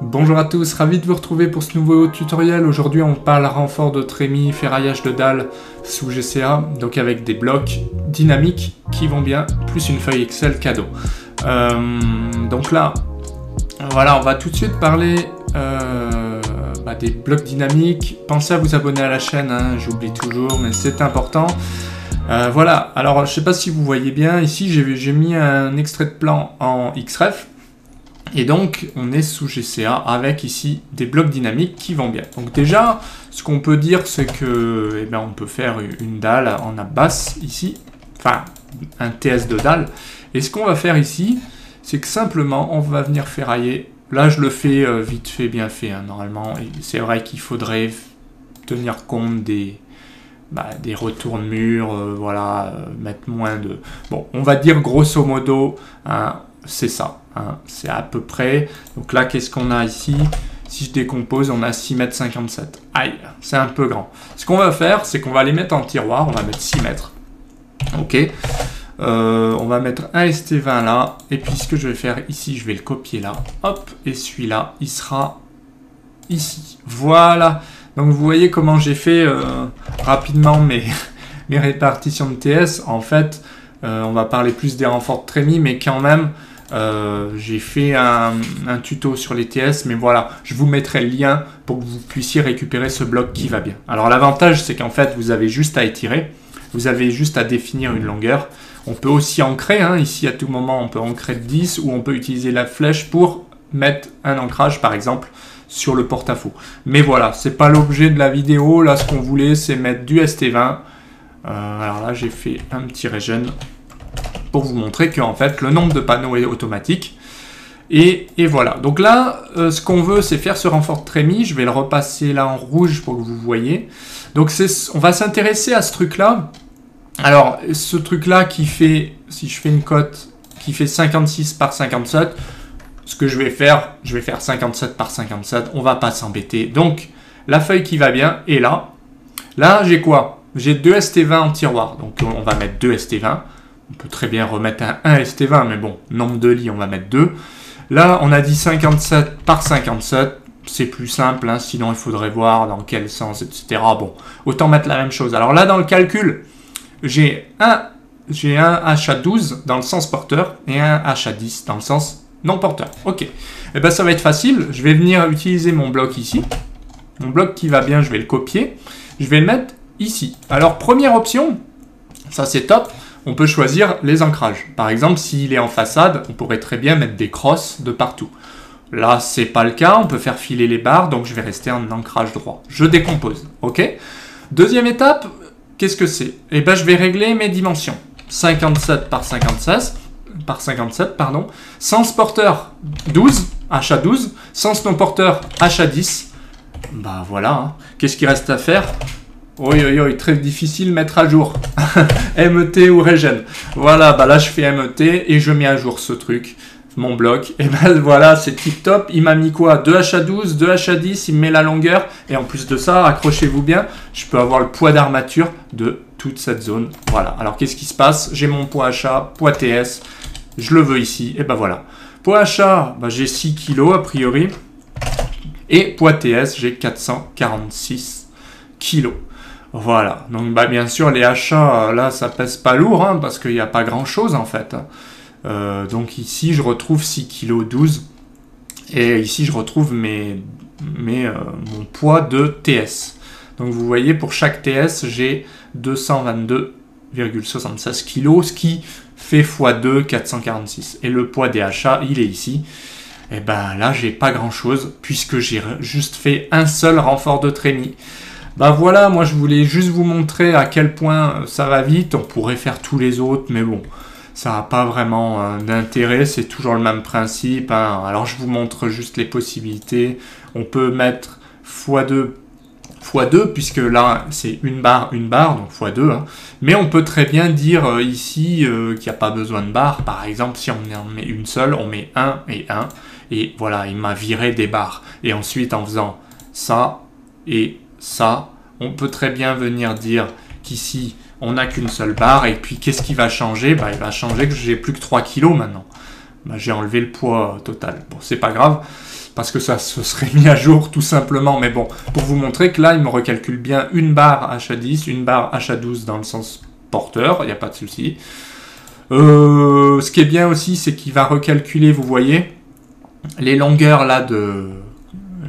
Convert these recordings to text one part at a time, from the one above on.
Bonjour à tous, ravi de vous retrouver pour ce nouveau tutoriel. Aujourd'hui on parle renfort de trémie, ferraillage de dalles sous GCA, donc avec des blocs dynamiques qui vont bien, plus une feuille Excel cadeau. Donc là, voilà, on va tout de suite parler des blocs dynamiques. Pensez à vous abonner à la chaîne, hein, j'oublie toujours, mais c'est important. Voilà, alors je sais pas si vous voyez bien, ici j'ai mis un extrait de plan en XREF. Et donc, on est sous GCA avec ici des blocs dynamiques qui vont bien. Donc déjà, ce qu'on peut dire, c'est que, on peut faire une dalle en abasse ici, enfin, un TS de dalle. Et ce qu'on va faire ici, c'est que simplement, on va venir ferrailler. Là, je le fais vite fait, bien fait, hein, normalement. C'est vrai qu'il faudrait tenir compte des retours de mur, voilà, mettre moins de... Bon, on va dire grosso modo, hein, c'est ça, hein, c'est à peu près. Donc là, qu'est-ce qu'on a ici? Si je décompose, on a 6,57 m. Aïe, c'est un peu grand. Ce qu'on va faire, c'est qu'on va les mettre en tiroir. On va mettre 6 mètres. Ok. On va mettre un ST20 là. Et puis, ce que je vais faire ici, je vais le copier là. Hop, et celui-là, il sera ici. Voilà. Donc, vous voyez comment j'ai fait rapidement mes répartitions de TS. En fait, on va parler plus des renforts de trémie, mais quand même... j'ai fait un tuto sur les TS, mais voilà, je vous mettrai le lien pour que vous puissiez récupérer ce bloc qui va bien. Alors l'avantage, c'est qu'en fait, vous avez juste à étirer, vous avez juste à définir une longueur. On peut aussi ancrer, hein, ici à tout moment, on peut ancrer de 10 ou on peut utiliser la flèche pour mettre un ancrage, par exemple, sur le porte-à-faux. Mais voilà, c'est pas l'objet de la vidéo. Là, ce qu'on voulait, c'est mettre du ST20. Alors là, j'ai fait un petit regen pour vous montrer que en fait le nombre de panneaux est automatique. Et voilà. Donc là, ce qu'on veut, c'est faire ce renfort de trémie. Je vais le repasser là en rouge pour que vous voyez. Donc on va s'intéresser à ce truc-là. Alors, ce truc-là qui fait, si je fais une cote qui fait 56 par 57, ce que je vais faire 57 par 57. On va pas s'embêter. Donc, la feuille qui va bien est là. Là, j'ai quoi? J'ai 2 ST20 en tiroir. Donc, on va mettre 2 ST20. On peut très bien remettre un ST20, mais bon, nombre de lits, on va mettre 2. Là, on a dit 57 par 57. C'est plus simple, hein, sinon il faudrait voir dans quel sens, etc. Bon, autant mettre la même chose. Alors là, dans le calcul, j'ai un HA12 dans le sens porteur et un HA10 dans le sens non porteur. Ok, et ben ça va être facile. Je vais venir utiliser mon bloc ici. Mon bloc qui va bien, je vais le copier. Je vais le mettre ici. Alors, première option, ça c'est top. On peut choisir les ancrages. Par exemple, s'il est en façade, on pourrait très bien mettre des crosses de partout. Là, c'est pas le cas. On peut faire filer les barres, donc je vais rester en ancrage droit. Je décompose. Ok. Deuxième étape, qu'est-ce que c'est? Eh ben, je vais régler mes dimensions. 57 par 57, pardon. Sens porteur 12, HA12. Sens non porteur HA10. Bah voilà. Hein. Qu'est-ce qu'il reste à faire? Oui, très difficile mettre à jour. MET ou regen. Voilà, bah là je fais MET et je mets à jour ce truc, mon bloc. Et ben voilà, c'est tip top. Il m'a mis quoi? 2 HA12, 2 HA10, il me met la longueur. Et en plus de ça, accrochez-vous bien, je peux avoir le poids d'armature de toute cette zone. Voilà, alors qu'est-ce qui se passe? J'ai mon poids HA, poids TS, je le veux ici. Et ben voilà. Poids HA, j'ai 6 kg a priori. Et poids TS, j'ai 446 kg. Voilà, donc bien sûr les achats, là ça pèse pas lourd, hein, parce qu'il n'y a pas grand chose en fait. Donc ici je retrouve 6 kg 12 et ici je retrouve mon poids de TS. Donc vous voyez pour chaque TS j'ai 222,76 kg, ce qui fait x2 446. Et le poids des achats il est ici. Et ben là j'ai pas grand chose puisque j'ai juste fait un seul renfort de trémie. Bah voilà, moi je voulais juste vous montrer à quel point ça va vite. On pourrait faire tous les autres, mais bon, ça n'a pas vraiment d'intérêt. C'est toujours le même principe. Hein. Alors je vous montre juste les possibilités. On peut mettre x2, puisque là c'est une barre, donc x2. Hein. Mais on peut très bien dire ici qu'il n'y a pas besoin de barre. Par exemple, si on en met une seule, on met 1 et 1. Et voilà, il m'a viré des barres. Et ensuite, en faisant ça et ça, on peut très bien venir dire qu'ici, on n'a qu'une seule barre. Et puis, qu'est-ce qui va changer? Il va changer que j'ai plus que 3 kg maintenant. J'ai enlevé le poids total. Bon, c'est pas grave. parce que ça se serait mis à jour tout simplement. Mais bon, pour vous montrer que là, il me recalcule bien une barre HA10, une barre HA12 dans le sens porteur, il n'y a pas de souci. Ce qui est bien aussi, c'est qu'il va recalculer, vous voyez, les longueurs là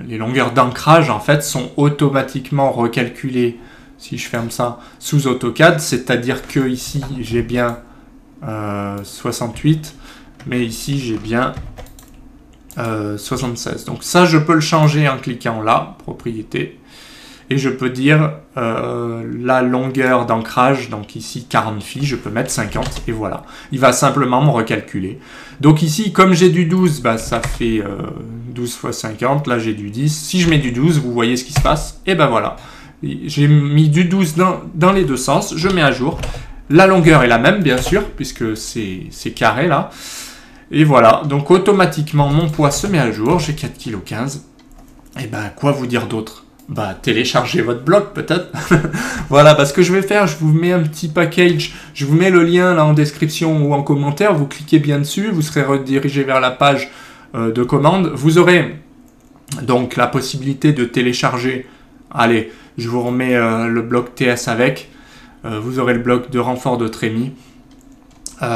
les longueurs d'ancrage en fait sont automatiquement recalculées. Si je ferme ça sous AutoCAD, c'est-à-dire que ici j'ai bien 68, mais ici j'ai bien 76. Donc ça, je peux le changer en cliquant là, propriété, et je peux dire la longueur d'ancrage, donc ici 40 phi, je peux mettre 50, et voilà. Il va simplement me recalculer. Donc ici, comme j'ai du 12, bah, ça fait 12 fois 50, là j'ai du 10. Si je mets du 12, vous voyez ce qui se passe, et ben voilà. J'ai mis du 12 dans les deux sens, je mets à jour. La longueur est la même, bien sûr, puisque c'est carré là. Et voilà, donc automatiquement, mon poids se met à jour, j'ai 4,15 kg. Et ben, quoi vous dire d'autre? Bah, téléchargez votre blog, peut-être. Voilà, bah, ce que je vais faire, je vous mets un petit package, je vous mets le lien là en description ou en commentaire, vous cliquez bien dessus, vous serez redirigé vers la page de commande. Vous aurez donc la possibilité de télécharger, allez, je vous remets le bloc TS avec, vous aurez le bloc de renfort de trémie. Ou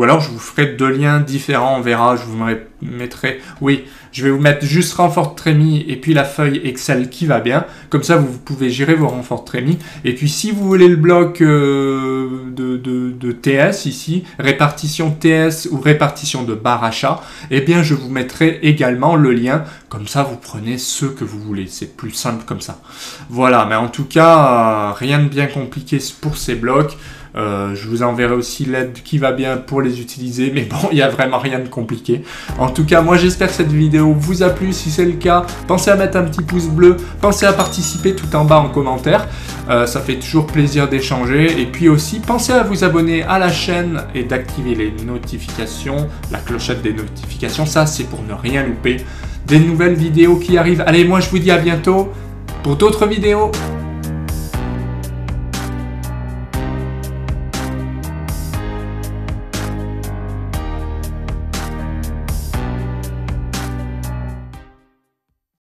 alors je vous ferai deux liens différents, on verra, je vous mettrai, oui, je vais vous mettre juste renfort de trémie et puis la feuille Excel qui va bien, comme ça vous pouvez gérer vos renforts de trémie, et puis si vous voulez le bloc de TS ici, répartition TS ou répartition de barre achat, eh bien je vous mettrai également le lien, comme ça vous prenez ce que vous voulez, c'est plus simple comme ça. Voilà, mais en tout cas, rien de bien compliqué pour ces blocs. Je vous enverrai aussi l'aide qui va bien pour les utiliser, mais bon, il n'y a vraiment rien de compliqué. En tout cas, moi j'espère que cette vidéo vous a plu. Si c'est le cas, pensez à mettre un petit pouce bleu, pensez à participer tout en bas en commentaire, ça fait toujours plaisir d'échanger. Et puis aussi, pensez à vous abonner à la chaîne et d'activer les notifications, la clochette des notifications, ça c'est pour ne rien louper des nouvelles vidéos qui arrivent. Allez, moi je vous dis à bientôt pour d'autres vidéos.